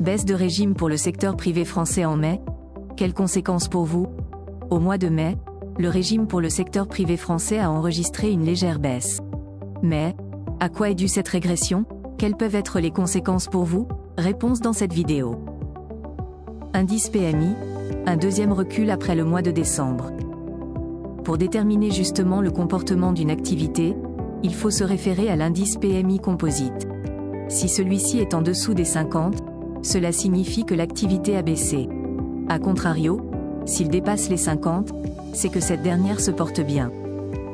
Baisse de régime pour le secteur privé français en mai. Quelles conséquences pour vous? Au mois de mai, le régime pour le secteur privé français a enregistré une légère baisse. Mais, à quoi est due cette régression? Quelles peuvent être les conséquences pour vous? Réponse dans cette vidéo. Indice PMI, un deuxième recul après le mois de décembre. Pour déterminer justement le comportement d'une activité, il faut se référer à l'indice PMI composite. Si celui-ci est en dessous des 50, cela signifie que l'activité a baissé. A contrario, s'il dépasse les 50, c'est que cette dernière se porte bien.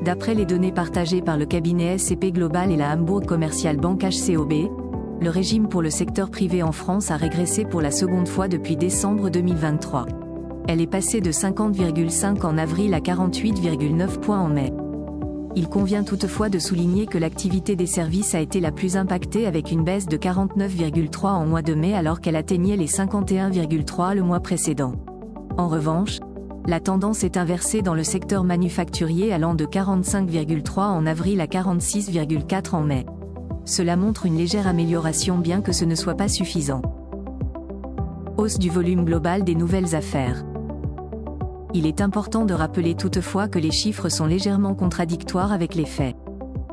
D'après les données partagées par le cabinet SCP Global et la Hamburg Commercial Bank HCOB, le régime pour le secteur privé en France a régressé pour la seconde fois depuis décembre 2023. Elle est passée de 50,5 en avril à 48,9 points en mai. Il convient toutefois de souligner que l'activité des services a été la plus impactée avec une baisse de 49,3 en mois de mai alors qu'elle atteignait les 51,3 le mois précédent. En revanche, la tendance est inversée dans le secteur manufacturier allant de 45,3 en avril à 46,4 en mai. Cela montre une légère amélioration bien que ce ne soit pas suffisant. Hausse du volume global des nouvelles affaires. Il est important de rappeler toutefois que les chiffres sont légèrement contradictoires avec les faits.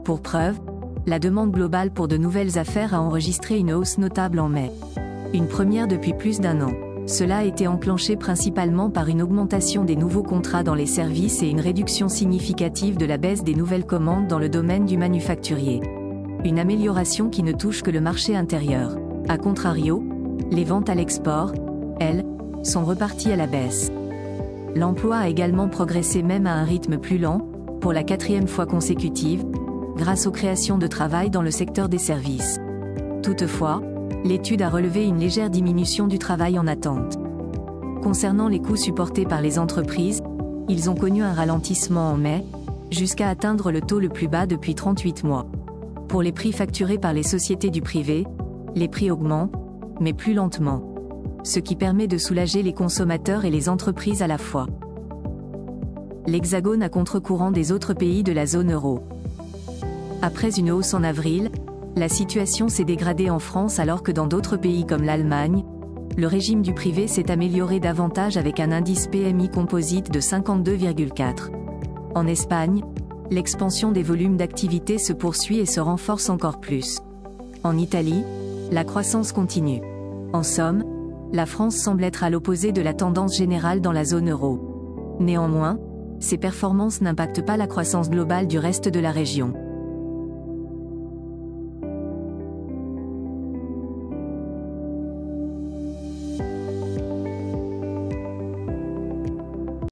Pour preuve, la demande globale pour de nouvelles affaires a enregistré une hausse notable en mai. Une première depuis plus d'un an. Cela a été enclenché principalement par une augmentation des nouveaux contrats dans les services et une réduction significative de la baisse des nouvelles commandes dans le domaine du manufacturier. Une amélioration qui ne touche que le marché intérieur. A contrario, les ventes à l'export, elles, sont reparties à la baisse. L'emploi a également progressé même à un rythme plus lent, pour la 4e fois consécutive, grâce aux créations de travail dans le secteur des services. Toutefois, l'étude a relevé une légère diminution du travail en attente. Concernant les coûts supportés par les entreprises, ils ont connu un ralentissement en mai, jusqu'à atteindre le taux le plus bas depuis 38 mois. Pour les prix facturés par les sociétés du privé, les prix augmentent, mais plus lentement. Ce qui permet de soulager les consommateurs et les entreprises à la fois. L'Hexagone à contre-courant des autres pays de la zone euro. Après une hausse en avril, la situation s'est dégradée en France alors que dans d'autres pays comme l'Allemagne, le régime du privé s'est amélioré davantage avec un indice PMI composite de 52,4. En Espagne, l'expansion des volumes d'activité se poursuit et se renforce encore plus. En Italie, la croissance continue. En somme, la France semble être à l'opposé de la tendance générale dans la zone euro. Néanmoins, ces performances n'impactent pas la croissance globale du reste de la région.